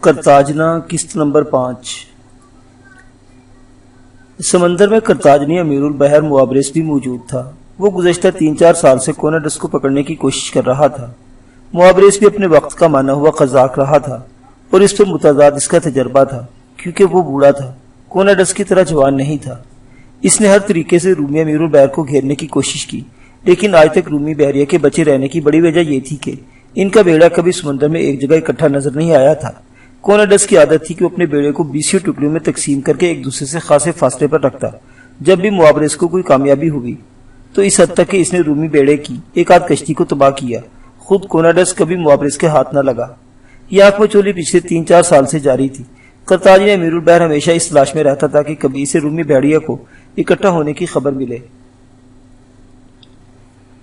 کرتاجنا قسط نمبر 5۔ سمندر میں کرتاجنی امیر البحر موابرس بھی موجود تھا۔ وہ گزشتہ 3-4 سال سے کوناڈس کو پکڑنے کی کوشش کر رہا تھا۔ موابرس بھی اپنے وقت کا مانا ہوا قزاق رہا تھا اور اس پر متضاد اس کا تجربہ تھا، کیونکہ وہ بوڑھا تھا، کوناڈس کی طرح جوان نہیں تھا۔ اس نے ہر طریقے سے رومی امیر البحر کو گھیرنے کی کوشش کی، لیکن آج تک رومی بحریہ کے بچے رہنے کی بڑی وجہ یہ تھی کہ ان کا بیڑا کبھی سمندر میں ایک جگہ اکٹھا نظر نہیں آیا تھا۔ کوناڈس کی عادت تھی کہ وہ اپنے بیڑے کو 20 ٹکڑوں میں تقسیم کر کے ایک دوسرے سے خاصے فاصلے پر رکھتا۔ جب بھی موابرس کو کوئی کامیابی ہوئی تو اس حد تک کہ اس نے رومی بیڑے کی ایک آدھ کشتی کو تباہ کیا، خود کوناڈس کبھی موابرس کے ہاتھ نہ لگا۔ یہ آنکھ مچولی پچھلے 3-4 سال سے جاری تھی۔ کرتاجنی امیر البحر ہمیشہ اس تلاش میں رہتا تھا کہ کبھی اسے رومی بحریہ کو اکٹھا ہونے کی خبر ملے۔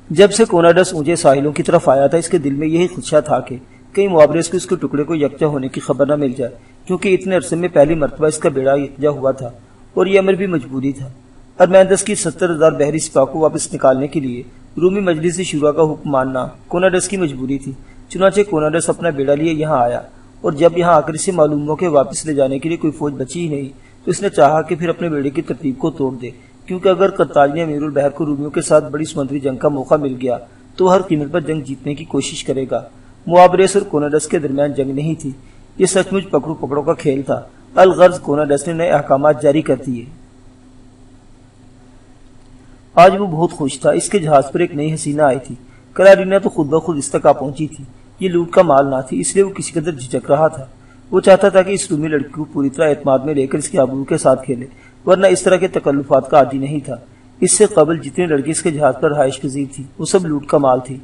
جب سے کوناڈس اونچے ساحلوں کی طرف آیا تھا، اس کے دل میں یہی خدشہ تھا کہ کئی موابرس کو اس کے ٹکڑے کو یکجا ہونے کی خبر نہ مل جائے، کیونکہ اتنے عرصے میں پہلی مرتبہ اس کا بیڑا یکجا ہوا تھا اور یہ امر بھی مجبوری تھا۔ ارمندس کی 70,000 بحری سپاہ کو واپس نکالنے کے لیے رومی مجلس شورا کا حکم ماننا کوناڈس کی مجبوری تھی۔ چنانچہ کوناڈس اپنا بیڑا لیے یہاں آیا، اور جب یہاں آ کر اسے معلوم ہو کہ واپس لے جانے کے لیے کوئی فوج بچی ہی نہیں، تو اس نے چاہا کہ پھر اپنے بیڑے کی ترتیب کو توڑ دے، کیونکہ اگر کرتاجنی امیر البحر کو رومیوں کے ساتھ بڑی سمندری جنگ کا موقع مل گیا تو وہ ہر قیمت پر جنگ جیتنے کی کوشش کرے گا۔ موابرس اور کوناڈس کے درمیان جنگ نہیں تھی، یہ سچ مچ پکڑو پکڑوں کا کھیل تھا۔ الغرض کوناڈس نے نئے احکامات جاری کر دیے۔ آج وہ بہت خوش تھا۔ اس کے جہاز پر ایک نئی حسینہ آئی تھی۔ کلاڈینا تو خود بخود اس تک آ پہنچی تھی۔ یہ لوٹ کا مال نہ تھی، اس لیے وہ کسی قدر جھجک رہا تھا۔ وہ چاہتا تھا کہ اس رومی لڑکی کو پوری طرح اعتماد میں لے کر اس کے آبرو کے ساتھ کھیلے، ورنہ اس طرح کے تکلفات کا عادی نہیں تھا۔ اس سے قبل جتنی لڑکی اس کے جہاز پر رہائش پذیر تھی وہ سب لوٹ کا مال تھی۔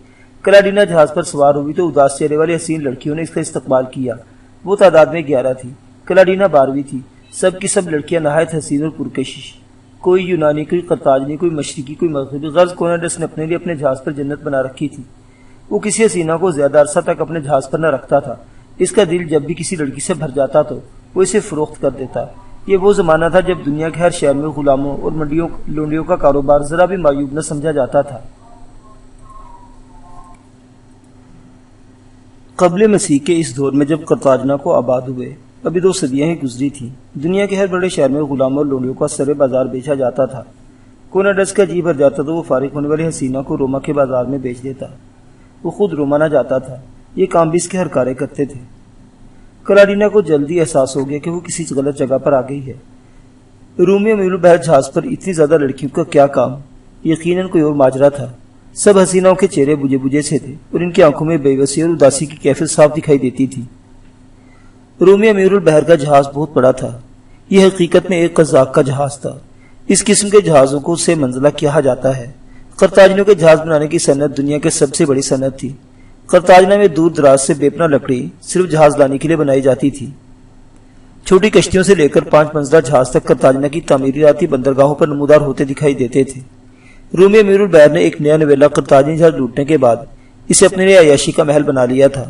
کلاڈینا جہاز پر سوار ہوئی تو اداس چہرے والی حسین لڑکیوں نے اس کا استقبال کیا۔ وہ تعداد میں 11 تھی۔ کلاڈینا 12ویں تھی۔ سب کی سب لڑکیاں نہایت حسین اور پرکشش، کوئی یونانی، کوئی کرتاجنی، کوئی مشرقی، کوئی مغربی۔ غرض کوناڈس نے اپنے لیے اپنے جہاز پر جنت بنا رکھی تھی۔ وہ کسی حسینہ کو زیادہ عرصہ تک اپنے جہاز پر نہ رکھتا تھا۔ اس کا دل جب بھی کسی لڑکی سے بھر جاتا تو وہ اسے فروخت کر دیتا۔ یہ وہ زمانہ تھا جب دنیا کے ہر شہر میں غلاموں اور لونڈیوں کا کاروبار ذرا بھی معیوب نہ سمجھا جاتا تھا۔ قبل مسیح کے اس دور میں جب کرتاجنا کو آباد ہوئے، ابھی 2 صدیاں ہی گزری تھیں، دنیا کے ہر بڑے شہر میں غلاموں اور لونڈیوں کا سرے بازار بیچا جاتا تھا۔ کوناڈس کا جی بھر جاتا تو وہ فارغ ہونے والی حسینہ کو روما کے بازار میں بیچ دیتا۔ وہ خود روما نہ جاتا تھا، یہ کام بھی اس کے ہر کارے کرتے تھے۔ کلاڈینا کو جلدی احساس ہو گیا کہ وہ کسی غلط جگہ پر آ گئی ہے۔ رومی امیر البحر جہاز پر اتنی زیادہ لڑکیوں کا کیا کام؟ یقیناً کوئی اور ماجرا تھا۔ سب حسیناؤں کے چہرے بجھے بجھے سے تھے اور ان کی آنکھوں میں بے بسی اور اداسی کی کیفیت صاف دکھائی دیتی تھی۔ رومی امیر البحر کا جہاز بہت بڑا تھا۔ یہ حقیقت میں ایک قزاق کا جہاز تھا۔ اس قسم کے جہازوں کو سے منزلہ کہا جاتا ہے۔ کرتاجنیوں کے جہاز بنانے کی صنعت دنیا کی سب سے بڑی صنعت تھی۔ کرتاجنا میں دور دراز سے بے پناہ لکڑی صرف جہاز لانے کے لیے بنائی جاتی تھی۔ چھوٹی کشتیوں سے لے کر 5 منزلہ جہاز تک کرتاجنا کی تعمیراتی بندرگاہوں پر نمودار ہوتے دکھائی دیتے تھے۔ رومی امیر البحر نے ایک نیا نویلا کرتاجنی جہاز لوٹنے کے بعد اسے اپنے لیے عیاشی کا محل بنا لیا تھا۔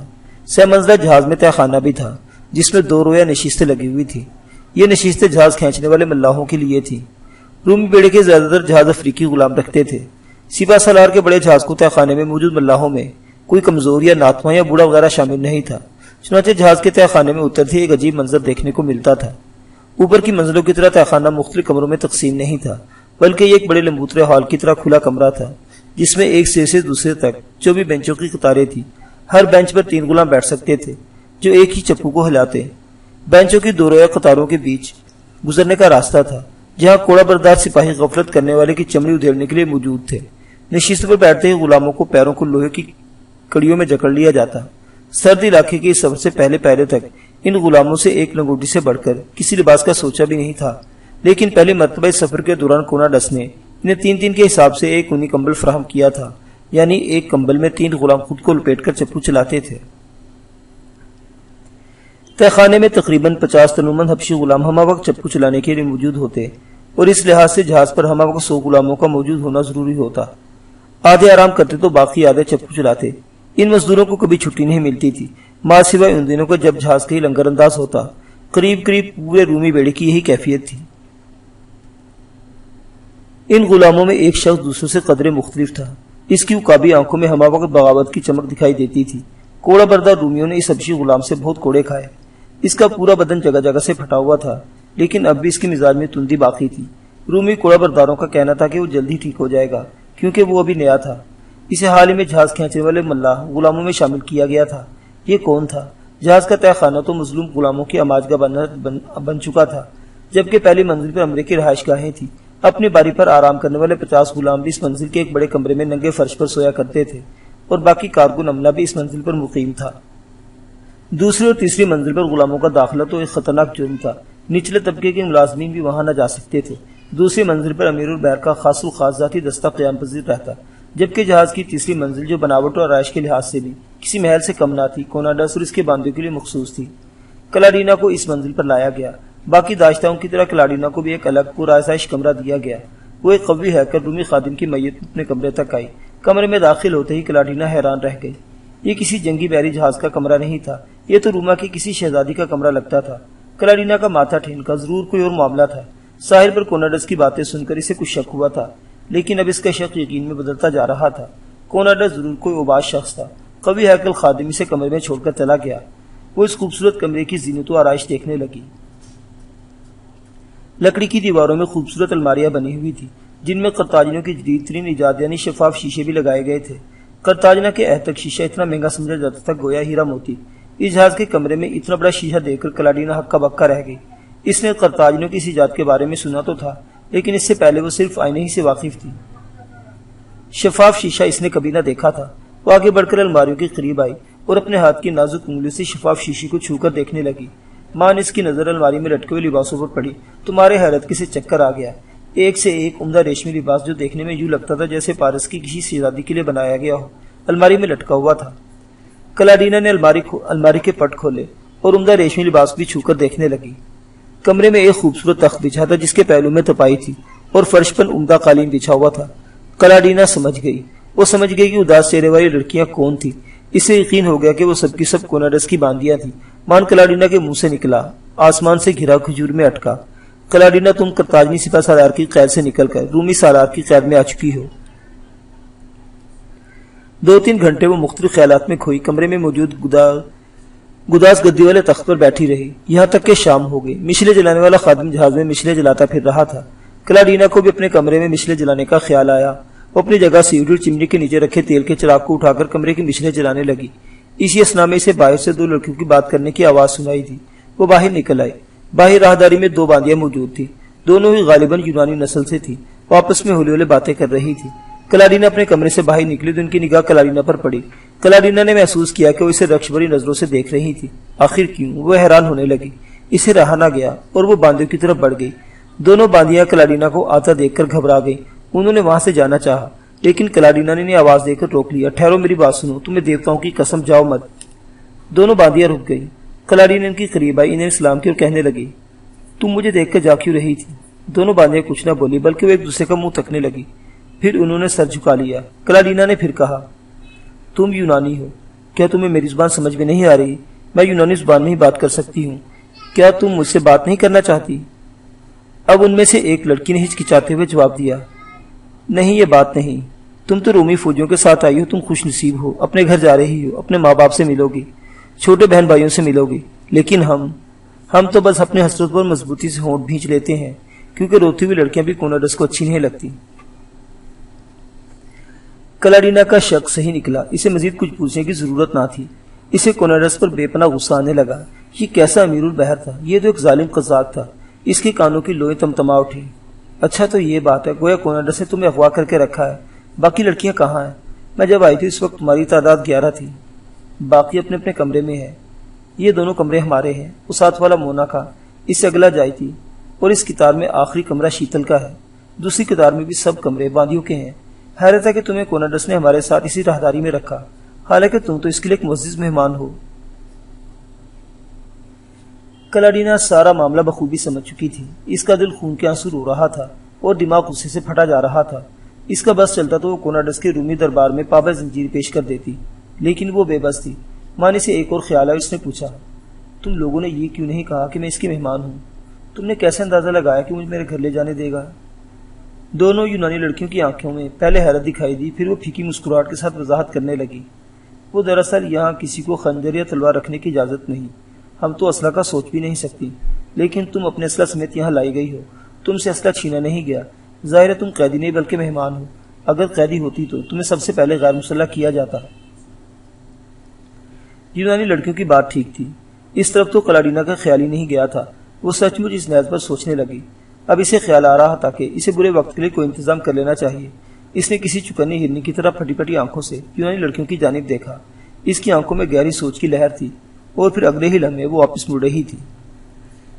6 منزلہ جہاز میں تہ خانہ بھی تھا، جس میں 2 رویا نشستیں لگی ہوئی تھی۔ یہ نشستیں جہاز کھینچنے والے ملاحوں کے لیے تھیں۔ رومی بیڑے کے زیادہ تر جہاز افریقی غلام رکھتے تھے۔ سپہ سالار کے بڑے جہاز کو تہ خانے میں موجود ملاحوں میں کوئی کمزور یا ناتواں یا بوڑھا وغیرہ شامل نہیں تھا۔ چنانچہ جہاز کے تہ خانے میں اترتے ایک عجیب منظر دیکھنے کو ملتا تھا۔ اوپر کی منزلوں کی طرح تہ خانہ مختلف کمروں میں تقسیم نہیں تھا، بلکہ یہ ایک بڑے لمبوترے ہال کی طرح کھلا کمرہ تھا، جس میں ایک سرے سے دوسرے تک 24 بینچوں کی قطاریں تھیں۔ ہر بینچ پر 3 غلام بیٹھ سکتے تھے، جو ایک ہی چپو کو ہلاتے۔ بینچوں کی 2 رویا قطاروں کے بیچ گزرنے کا راستہ تھا، جہاں کوڑا بردار سپاہی غفلت کرنے والے کی چمڑی ادھیڑنے کے لیے موجود تھے۔ نشست پر بیٹھتے ہی غلاموں کو پیروں کو لوہے کی کڑیوں میں جکڑ لیا جاتا۔ سرد علاقے کے اس سفر سے پہلے تک ان غلاموں سے ایک لنگوٹی سے بڑھ کر کسی لباس کا سوچا بھی نہیں تھا، لیکن پہلی مرتبہ اس سفر کے دوران کوناڈس نے انہیں 3 کے حساب سے ایک اونی کمبل فراہم کیا تھا، یعنی ایک کمبل میں 3 غلام خود کو لپیٹ کر چپو چلاتے تھے۔ تہ خانے میں تقریباً 50 تنومند حبشی غلام ہمہ وقت چپو چلانے کے لیے موجود ہوتے، اور اس لحاظ سے جہاز پر ہمہ وقت 100 غلاموں کا موجود ہونا ضروری ہوتا۔ آدھے آرام کرتے تو باقی آدھے چپو چلاتے۔ ان مزدوروں کو کبھی چھٹی نہیں ملتی تھی، ماں سوائے ان دنوں کو جب جہاز کہیں لنگر انداز ہوتا۔ قریب پورے رومی بیڑے کی یہی کیفیت تھی۔ ان غلاموں میں ایک شخص دوسروں سے قدرے مختلف تھا۔ اس کی عقابی آنکھوں میں ہمہ وقت بغاوت کی چمک دکھائی دیتی تھی۔ کوڑا بردار رومیوں نے اس حبشی غلام سے بہت کوڑے کھائے۔ اس کا پورا بدن جگہ جگہ سے پھٹا ہوا تھا، لیکن اب بھی اس کے مزاج میں تندی باقی تھی۔ رومی کوڑا برداروں کا کہنا تھا کہ وہ جلدی ٹھیک ہو جائے گا، کیونکہ وہ ابھی نیا تھا۔ اسے حال ہی میں جہاز کھینچنے والے ملاح غلاموں میں شامل کیا گیا تھا۔ یہ کون تھا؟ جہاز کا تہ خانہ تو مظلوم غلاموں کی اماج گاہ بن چکا تھا، جبکہ پہلی منزل پر امریکی رہائش گاہیں تھیں۔ اپنی باری پر آرام کرنے والے 50 غلام بھی اس منزل کے ایک بڑے کمرے میں ننگے فرش پر سویا کرتے تھے، اور باقی کارکن عملہ بھی اس منزل پر مقیم تھا۔ دوسری اور تیسری منزل پر غلاموں کا داخلہ تو ایک خطرناک جرم تھا، نچلے طبقے کے ملازمین بھی وہاں نہ جا سکتے تھے۔ دوسری منزل پر امیر البحر کا خاص الخاص ذاتی دستہ قیام پذیر رہتا، جبکہ جہاز کی تیسری منزل جو بناوٹ اور آرائش کے لحاظ سے بھی کسی محل سے کم نہ تھی، کوناڈس اور اس کے باندیوں کے لیے مخصوص تھی۔ کلاڈینا کو اس منزل پر لایا گیا۔ باقی داشتاؤں کی طرح کلاڈینا کو بھی ایک الگ پر آسائش کمرہ دیا گیا۔ وہ ایک قوی ہیکل رومی خادم کی میت اپنے کمرے تک آئی۔ کمرے میں داخل ہوتے ہی کلاڈینا حیران رہ گئی۔ یہ کسی جنگی بحری جہاز کا کمرہ نہیں تھا، یہ تو روما کی کسی شہزادی کا کمرہ لگتا تھا۔ کلاڈینا کا ماتھا ٹھنکا، ضرور کوئی اور معاملہ تھا۔ ساحل پر کوناڈس کی باتیں سن کر اسے کچھ شک ہوا تھا، لیکن اب اس کا شک یقین میں بدلتا جا رہا تھا۔ کوناڈس ضرور کوئی اوباش شخص تھا۔ قوی ہیکل خادم اسے کمرے میں چھوڑ کر چلا گیا۔ وہ اس خوبصورت کمرے کی زینت و آرائش دیکھنے لگی۔ لکڑی کی دیواروں میں خوبصورت الماریاں بنی ہوئی تھی، جن میں قرطاجنوں کی جدید ترین ایجاد یعنی شفاف شیشے بھی لگائے گئے تھے۔ قرطاجنہ کے عہد تک شیشہ اتنا مہنگا سمجھا جاتا تھا گویا ہیرا موتی۔ اس جہاز کے کمرے میں اتنا بڑا شیشہ دیکھ کر کلاڈینا ہکا بکا رہ گئی۔ اس نے قرطاجنوں کی اس ایجاد کے بارے میں سنا تو تھا، لیکن اس سے پہلے وہ صرف آئینے ہی سے واقف تھی۔ شفاف شیشہ اس نے کبھی نہ دیکھا تھا۔ وہ آگے بڑھ کر الماریوں کے قریب آئی اور اپنے ہاتھ کی نازک انگلیوں سے شفاف شیشے کو چھو کر دیکھنے لگی۔ ماں نے اس کی نظر الماری میں لٹکے ہوئے لباسوں پر پڑی۔ تمہارے حیرت کے سے چکر آ گیا۔ ایک سے ایک عمدہ ریشمی لباس جو دیکھنے میں یوں لگتا تھا جیسے پارس کی کسی شہزادی کے لیے بنایا گیا ہو، الماری میں لٹکا ہوا تھا۔ کلاڈینا نے الماری کے پٹ کھولے اور عمدہ ریشمی لباس بھی چھو کر دیکھنے لگی۔ کمرے میں ایک خوبصورت تخت بچھا تھا جس کے پہلو میں تپائی تھی اور فرش پر عمدہ قالین بچھا ہوا تھا۔ کلاڈینا سمجھ گئی۔ وہ سمجھ گئی کہ اداس چہرے والی لڑکیاں کون تھیں۔ اسے یقین ہو گیا کہ وہ سب کی سب کوناڈس کی باندیاں تھیں۔ مان کلاڈینا کے منہ سے نکلا، آسمان سے گھرا کھجور میں اٹکا، کلاڈینا تم قرطاجنی سپہ سالار کی قید سے نکل کر رومی سالار کی قید میں آ چکی ہو۔ 2-3 گھنٹے وہ مختلف خیالات میں کھوئی، کمرے میں موجود گداز گدی والے تخت پر بیٹھی رہی، یہاں تک کہ شام ہو گئی۔ مشلے جلانے والا خادم جہاز میں مشلے جلاتا پھر رہا تھا۔ کلاڈینا کو بھی اپنے کمرے میں مشلے جلانے کا خیال آیا۔ وہ اپنی جگہ سے اٹھی، چمنی کے نیچے رکھے تیل کے چراغ کو اٹھا کر کمرے کی مشلے جلانے لگی۔ اسی اسنا میں اسے باہر سے 2 لڑکیوں کی بات کرنے کی آواز سنائی دی۔ وہ باہر نکل آئی۔ باہر راہداری میں 2 باندیاں موجود تھیں، دونوں ہی غالباً یونانی نسل سے تھیں، وہ آپس میں ہولے ہولے باتیں کر رہی تھی۔ کلاڈینا اپنے کمرے سے باہر نکلی تو ان کی نگاہ کلاڈینا پر پڑی۔ کلاڈینا نے محسوس کیا کہ وہ اسے رکش بھری نظروں سے دیکھ رہی تھی۔ آخر کیوں؟ وہ حیران ہونے لگی۔ اسے رہا نہ گیا اور وہ باندیوں کی طرف بڑھ گئی۔ دونوں باندیاں کلاڈینا کو آتا دیکھ کر گھبرا گئی۔ انہوں نے وہاں سے جانا چاہا، لیکن کلاڈینا نے انہیں آواز دے کر روک لیا۔ ٹھہرو، میری بات سنو، تمہیں دیوتاؤں کی قسم، جاؤ مت۔ دونوں باندیاں رک گئی۔ کلاڈینا ان کی قریب آئی، انہیں سلام کی اور کہنے لگی، تم مجھے دیکھ کر جا کیوں رہی تھی؟ دونوں باندیاں کچھ نہ بولی، بلکہ وہ ایک دوسرے کا منہ تکنے لگی۔ پھر انہوں نے سر جھکا لیا۔ کلاڈینا نے پھر کہا، تم یونانی ہو، کیا تمہیں میری زبان سمجھ میں نہیں آ رہی؟ میں یونانی زبان میں ہی بات کر سکتی ہوں، کیا تم مجھ سے بات نہیں کرنا چاہتی؟ اب ان میں سے ایک لڑکی نے ہچکچاتے ہوئے جواب دیا، نہیں، یہ بات نہیں، تم تو رومی فوجیوں کے ساتھ آئی ہو، تم خوش نصیب ہو، اپنے گھر جا رہی ہو، اپنے ماں باپ سے ملو گی، چھوٹے بہن بھائیوں سے ملو گی، لیکن ہم تو بس اپنے حسرت پر مضبوطی سے ہونٹ بھینچ لیتے ہیں، کیونکہ روتی ہوئی لڑکیاں بھی کوناڈس کو اچھی نہیں لگتی۔ کلاڈینا کا شک صحیح نکلا، اسے مزید کچھ پوچھنے کی ضرورت نہ تھی۔ اسے کوناڈس پر بے پناہ غصہ آنے لگا۔ یہ کیسا امیر البحر تھا؟ یہ تو ایک ظالم قزاق تھا۔ اس کے کانوں کی لوئیں تمتما اٹھی۔ اچھا تو یہ بات ہے، گویا کوناڈس نے تمہیں اغوا کر کے رکھا ہے۔ باقی لڑکیاں کہاں ہیں؟ میں جب آئی تھی اس وقت تمہاری تعداد 11 تھی، باقی اپنے اپنے کمرے میں ہے۔ یہ دونوں کمرے ہمارے ہیں، وہ ساتھ والا مونا کا، اس سے اگلا جائی تھی، اور اس قطار میں آخری کمرہ شیتل کا ہے۔ دوسری قطار میں بھی سب کمرے باندیوں کے ہیں۔ حیرت ہے کہ تمہیں کوناڈس نے ہمارے ساتھ اسی راہداری میں رکھا، حالانکہ تم تو اس کے لیے ایک معزز مہمان ہو۔ کلاڈینا سارا معاملہ بخوبی سمجھ چکی تھی۔ اس کا دل خون کے آنسو رو رہا تھا اور دماغ غصے سے پھٹا جا رہا تھا۔ اس کا بس چلتا تو وہ کوناڈس کے رومی دربار میں پابند زنجیر پیش کر دیتی، لیکن وہ بے بس تھی۔ مانی سے ایک اور خیال آیا، اس نے پوچھا، تم لوگوں نے یہ کیوں نہیں کہا کہ میں اس کی مہمان ہوں؟ تم نے کیسے اندازہ لگایا کہ مجھے میرے گھر لے جانے دے گا؟ دونوں یونانی لڑکیوں کی آنکھوں میں پہلے حیرت دکھائی دی، پھر وہ پھیکی مسکراہٹ کے ساتھ وضاحت کرنے لگی، وہ دراصل یہاں کسی کو خنجر یا تلوار رکھنے کی اجازت نہیں، ہم تو اسلحہ کا سوچ بھی نہیں سکتی، لیکن تم اپنے اسلحہ سمیت یہاں لائی گئی ہو، تم سے اسلحہ چھینا نہیں گیا، ظاہر ہے تم قیدی نہیں بلکہ مہمان ہو، اگر قیدی ہوتی تو تمہیں سب سے پہلے غیر مسلح کیا جاتا۔ یونانی لڑکیوں کی بات ٹھیک تھی، اس طرف تو کلاڈینا کا خیال ہی نہیں گیا تھا، وہ سچ مچ اس نیز پر سوچنے لگی۔ اب اسے خیال آ رہا تھا کہ اسے برے وقت کے لیے کوئی انتظام کر لینا چاہیے۔ اس نے کسی چکنے ہرنی کی طرح پھٹی پھٹی آنکھوں سے یونانی لڑکیوں کی جانب دیکھا، اس کی آنکھوں میں گہری سوچ کی لہر تھی، اور پھر اگلے ہی لمحے وہ واپس مڑ رہی تھی،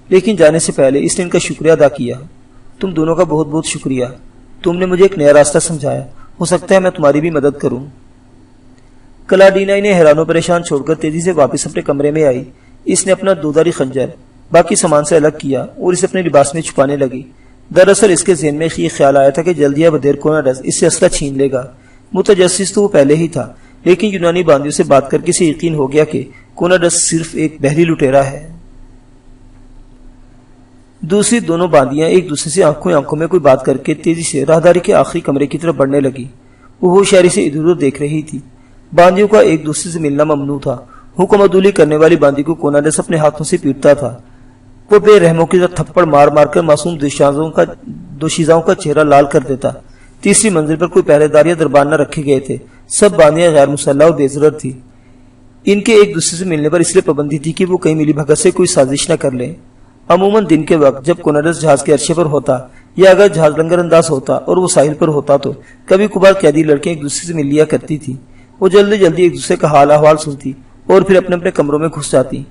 لیکن جانے سے پہلے اس نے ان کا شکریہ ادا کیا۔ تم دونوں کا بہت بہت شکریہ، تم نے مجھے ایک نیا راستہ سمجھایا، ہو سکتا ہے میں تمہاری بھی مدد کروں۔ کلاڈینا انہیں حیران و پریشان چھوڑ کر تیزی سے واپس اپنے کمرے میں آئی۔ اس نے اپنا دوداری خنجر باقی سامان سے الگ کیا اور اسے اپنے لباس میں چھپانے لگی۔ دراصل اس کے ذہن میں یہ خیال آیا تھا کہ جلدی یا بدیر کوناڈس اس سے اسلحہ چھین لے گا۔ متجسس تو وہ پہلے ہی تھا، لیکن یونانی باندیوں سے بات کر کے اسے یقین ہو گیا کہ کوناڈس صرف ایک بحری لٹیرا ہے۔ دوسری دونوں باندیاں ایک دوسرے سے آنکھوں میں کوئی بات کر کے تیزی سے راہداری کے آخری کمرے کی طرف بڑھنے لگی۔ وہ ہوشیاری سے ادھر ادھر دیکھ رہی تھی۔ باندیوں کا ایک دوسرے سے ملنا ممنوع تھا۔ حکم عدولی کرنے والی باندی کو کوناڈس اپنے ہاتھوں سے پیٹتا تھا۔ وہ بے رحموں کی طرح تھپڑ مار مار کر معصوم دوشیزاؤں کا چہرہ لال کر دیتا۔ تیسری منزل پر کوئی پہرے دار یا دربان نہ رکھے گئے تھے، سب باندیاں غیر مسلح اور بے ضرر تھی۔ ان کے ایک دوسرے سے ملنے پر اس لیے پابندی تھی کہ وہ کہیں ملی بھگت سے کوئی سازش نہ کر لیں۔ عموماً دن کے وقت جب کوناڈس جہاز کے عرصے پر ہوتا یا اگر جہاز لنگر انداز ہوتا اور وہ ساحل پر ہوتا تو کبھی کبھار قیدی لڑکیاں ایک دوسرے سے مل لیا کرتی تھی۔ وہ جلدی جلدی ایک دوسرے کا حال احوال سنتی اور پھر اپنے اپنے کمروں میں گھس جاتی۔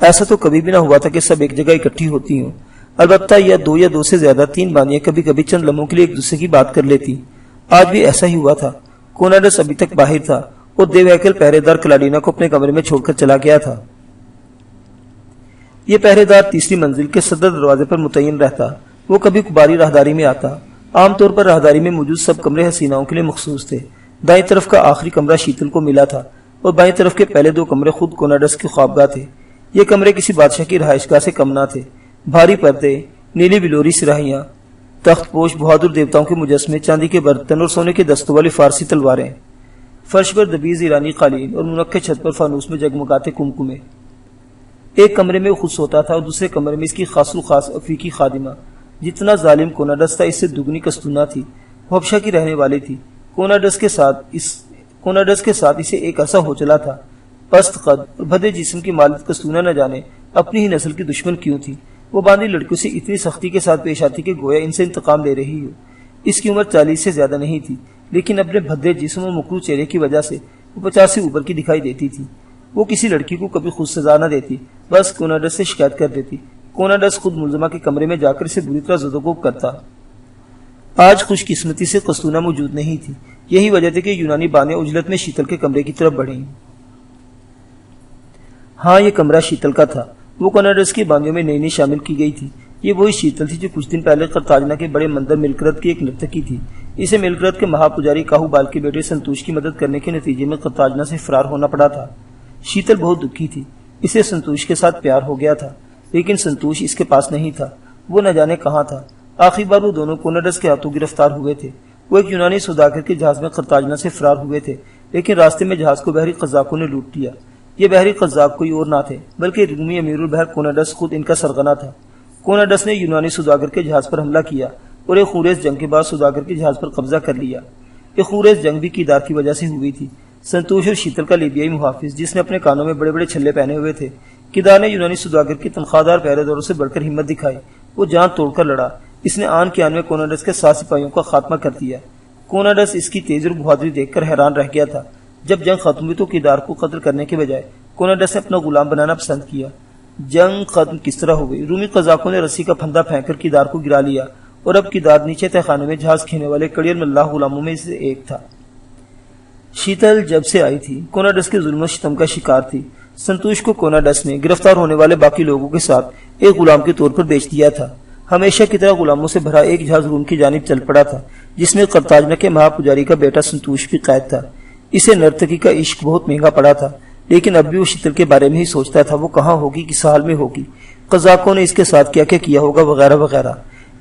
ایسا تو کبھی بھی نہ ہوا تھا کہ سب ایک جگہ اکٹھی ہوتی ہوں، البتہ یا دو سے زیادہ تین باندیاں کبھی کبھی چند لمحوں کے لیے ایک دوسرے کی بات کر لیتی۔ آج بھی ایسا ہی ہوا تھا۔ کوناڈس ابھی تک باہر تھا اور دیوہیکل پہرے دار کلاڈینا کو اپنے کمرے میں چھوڑ کر چلا گیا تھا۔ یہ پہرے دار تیسری منزل کے صدر دروازے پر متعین رہتا، وہ کبھی کبھاری راہداری میں آتا۔ عام طور پر راہداری میں موجود سب کمرے حسیناؤں کے لیے مخصوص تھے۔ دائیں طرف کا آخری کمرہ شیتل کو ملا تھا اور بائیں طرف کے پہلے دو کمرے خود کوناڈس کی خوابگاہ تھے۔ یہ کمرے کسی بادشاہ کی رہائش گاہ سے کم نہ تھے۔ بھاری پردے، نیلی بلوری سراہیاں، تخت پوش بہادر دیوتاؤں کے مجسمے، چاندی کے برتن اور سونے کے دستوں والی فارسی تلواریں، فرش پر دبیز ایرانی قالین اور منقش چھت پر فانوس میں جگمگاتے کمکمے۔ ایک کمرے میں وہ خود سوتا تھا اور دوسرے کمرے میں اس کی خاص و خاص افریقی خادمہ۔ جتنا ظالم کوناڈس تھا اس سے دگنی کستونا تھی، وہ حبشہ کی رہنے والی تھی۔ کوناڈس کے ساتھ اسے ایک عرصہ ہو چلا تھا۔ پست قد اور بھدے جسم کی مالک کستونا نہ جانے اپنی ہی نسل کی دشمن کیوں تھی۔ وہ باندی لڑکیوں سے اتنی سختی کے ساتھ پیش آتی کہ گویا ان سے انتقام لے رہی ہو۔ اس کی عمر 40 سے زیادہ نہیں تھی، لیکن اپنے بھدے جسم اور مکروہ چہرے کی وجہ سے وہ 50 سے اوپر کی دکھائی دیتی تھی۔ وہ کسی لڑکی کو کبھی خود سزا نہ دیتی، بس کوناڈس سے شکایت کر دیتی۔ کوناڈس خود ملزمہ کے کمرے میں جا کر اسے بری طرح زدوکوب کرتا۔ آج خوش قسمتی سے کستونا موجود نہیں تھی، یہی وجہ تھی کہ یونانی باندیاں عجلت میں شیتل کے کمرے کی طرف بڑھیں۔ ہاں، یہ کمرہ شیتل کا تھا۔ وہ کوناڈس کی باندیوں میں نئی شامل کی گئی تھی۔ یہ وہی شیتل تھی جو کچھ دن پہلے قرطاجنہ کے بڑے مندر ملکرت کی ایک نرتکی تھی۔ اسے ملکرت کے مہا پجاری کاہو بال کے بیٹے سنتوش کی مدد کرنے کے نتیجے میں قرطاجنہ سے فرار ہونا پڑا تھا۔ شیتل بہت دکھی تھی، اسے سنتوش کے ساتھ پیار ہو گیا تھا، لیکن سنتوش اس کے پاس نہیں تھا، وہ نہ جانے کہاں تھا۔ آخری بار وہ دونوں کوناڈس کے ہاتھوں گرفتار ہوئے تھے۔ وہ ایک یونانی سوداگر کے جہاز میں قرطاجنہ سے فرار ہوئے تھے، لیکن راستے میں جہاز کو بحری قزاقوں نے لوٹ لیا۔ یہ بحری قزاق کوئی اور نہ تھے بلکہ رومی امیر البحر کوناڈس خود ان کا سرغنہ تھا۔ کوناڈس نے یونانی سوداگر کے جہاز پر حملہ کیا اور ایک خونریز جنگ کے بعد سوداگر کے جہاز پر قبضہ کر لیا۔ یہ خونریز جنگ بھی کیدار کی وجہ سے ہوئی تھی۔ سنتوش اور شیتل کا لیبیائی محافظ، جس نے اپنے کانوں میں بڑے بڑے چھلے پہنے ہوئے تھے، کیدار نے یونانی سوداگر کی تنخواہ دار پہرے داروں سے بڑھ کر ہمت دکھائی۔ وہ جان توڑ کر لڑا۔ اس نے آن کے آن میں کوناڈس کے 7 سپاہیوں کا خاتمہ کر دیا۔ کوناڈس اس کی تیز اور بہادری دیکھ کر حیران رہ گیا تھا۔ جب جنگ ختم ہوئی تو کیدار کو قتل کرنے کے بجائے کوناڈس نے اپنا غلام بنانا پسند کیا۔ جنگ ختم کس طرح ہو گئی؟ رومی قزاقوں نے رسی کا پھندا پھینک کر کیدار کو گرا لیا اور اب کیدار نیچے تہ خانے میں جہاز کھینے والے کڑیل ملاح غلاموں میں سے ایک تھا۔ شیتل جب سے آئی تھی کوناڈس کے ظلم و ستم کا شکار تھی۔ سنتوش کو کوناڈس نے گرفتار ہونے والے باقی لوگوں کے ساتھ ایک غلام کے طور پر بیچ دیا تھا۔ ہمیشہ کی طرح غلاموں سے بھرا ایک جہاز روم کی جانب چل پڑا تھا، جس میں قرطاجنہ کے مہا پجاری کا بیٹا سنتوش بھی قید تھا۔ اسے نرتکی کا عشق بہت مہنگا پڑا تھا، لیکن اب بھی وہ شیتل کے بارے میں ہی سوچتا تھا، وہ کہاں ہوگی، کس حال میں ہوگی، قزاقوں نے اس کے ساتھ کیا کیا ہوگا، وغیرہ وغیرہ۔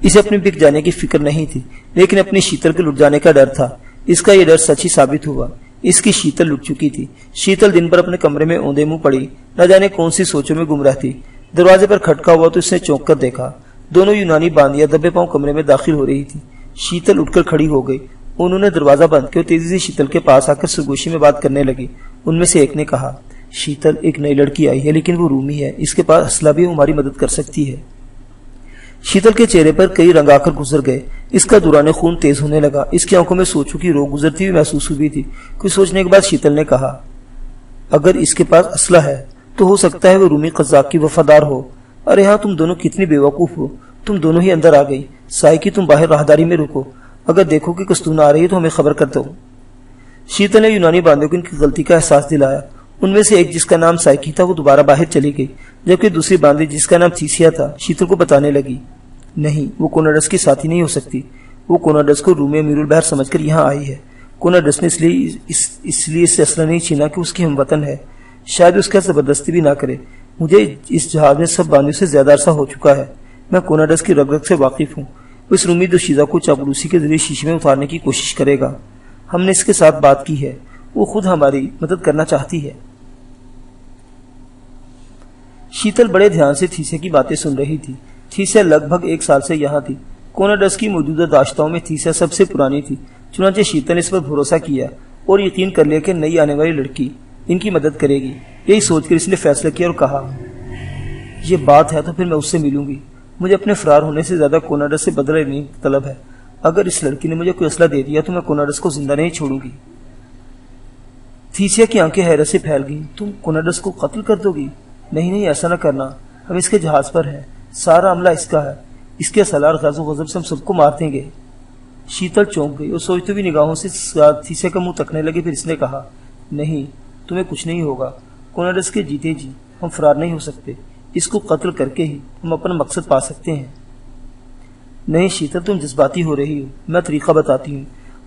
اسے اپنی بک جانے کی فکر نہیں تھی، لیکن اپنی شیتل کے لٹ جانے کا ڈر تھا۔ اس کا یہ ڈر سچ ہی ثابت ہوا۔ اس کی شیتل لٹ چکی تھی۔ شیتل دن بھر اپنے کمرے میں اوندے منہ پڑی، نہ جانے کون سی سوچوں میں گم رہتی۔ دروازے پر کھٹکا ہوا تو اس نے چونک کر دیکھا، دونوں یونانی باندیاں دبے پاؤں کمرے میں داخل ہو رہی تھی۔ شیتل اٹھ کر کھڑی ہو گئی، انہوں نے دروازہ بند کیا اور تیزی سے شیتل کے پاس آ کر سرگوشی میں بات کرنے لگی۔ ان میں سے ایک نے کہا، شیتل ایک نئی لڑکی آئی ہے لیکن وہ رومی ہے، اس کے پاس اسلحہ بھی ہماری مدد کر سکتی ہے۔ شیتل کے چہرے پر کئی رنگ آ کر گزر گئے، اس کا دوران خون تیز ہونے لگا، اس کی آنکھوں میں سوچوں کی رو گزرتی ہوئی محسوس ہوئی تھی۔ کچھ سوچنے کے بعد شیتل نے کہا، اگر اس کے پاس اسلحہ ہے تو ہو سکتا ہے وہ رومی قزاق کی وفادار ہو۔ ارے ہاں، تم دونوں کتنی بے وقوف ہو، تم دونوں ہی اندر آ گئی۔ سائیکی، تم باہر راہداری میں رکو، اگر دیکھو کہ کستون آ رہی ہے تو ہمیں خبر کر دو۔ شیتل نے یونانی باندیوں کو ان کی غلطی کا احساس دلایا۔ ان میں سے ایک جس کا نام سائیکی تھا وہ دوبارہ باہر چلی گئی، جبکہ دوسری باندی جس کا نام تھیسیا تھا شیتل کو بتانے لگی، نہیں، وہ کوناڈس کی ساتھی نہیں ہو سکتی، وہ کوناڈس کو رومی امیر البحر سمجھ کر یہاں آئی ہے۔ کوناڈس نے اس لیے سے اسلحہ نہیں چھینا کہ اس کی ہم وطن ہے، شاید اس کا زبردستی بھی نہ کرے۔ مجھے اس جہاز میں سب باندیوں سے زیادہ عرصہ ہو چکا ہے، میں کوناڈس کی رگ رگ سے واقف ہوں۔ اس رومی دوشیزہ کو چاپلوسی کے ذریعے شیشے میں اتارنے کی کوشش کرے گا۔ ہم نے اس کے ساتھ بات کی ہے، وہ خود ہماری مدد کرنا چاہتی ہے۔ شیتل بڑے دھیان سے تھیسیا کی باتیں سن رہی تھی۔ تھیسیا لگ بھگ 1 سال سے یہاں تھی۔ کوناڈس کی موجودہ داشتوں میں تھیسیا سب سے پرانی تھی، چنانچہ شیتل نے اس پر بھروسہ کیا اور یقین کر لیا کہ نئی آنے والی لڑکی ان کی مدد کرے گی۔ یہی سوچ کر اس نے فیصلہ کیا اور کہا، یہ بات ہے تو پھر میں اس سے ملوں گی۔ مجھے اپنے فرار ہونے سے زیادہ کوناڈس سے بدلہ لینے کی طلب ہے۔ اگر اس لڑکی نے مجھے کوئی اسلحہ دے دیا تو میں کوناڈس کو زندہ نہیں چھوڑوں گی۔ تھیسیا کی آنکھیں حیرت سے پھیل گئیں۔ تم کوناڈس کو قتل کر دو گی؟ نہیں نہیں، ایسا نہ کرنا، ہم اس کے جہاز پر ہیں، سارا عملہ اس کا ہے، اس کے سالار غضب و غضب سے ہم سب کو مار دیں گے۔ شیتل چونک گئی اور سوچتے ہوئی نگاہوں سے تھیسیا کا منہ تکنے لگی، پھر اس نے کہا، نہیں، تمہیں کچھ نہیں ہوگا، کوناڈس کے جیتے جی ہم فرار نہیں ہو سکتے، اس کو قتل کر کے ہی ہم اپنا مقصد پا سکتے ہیں۔ نہیں شیتل، تم جذباتی ہو رہی ہو، میں طریقہ بتاتی ہوں۔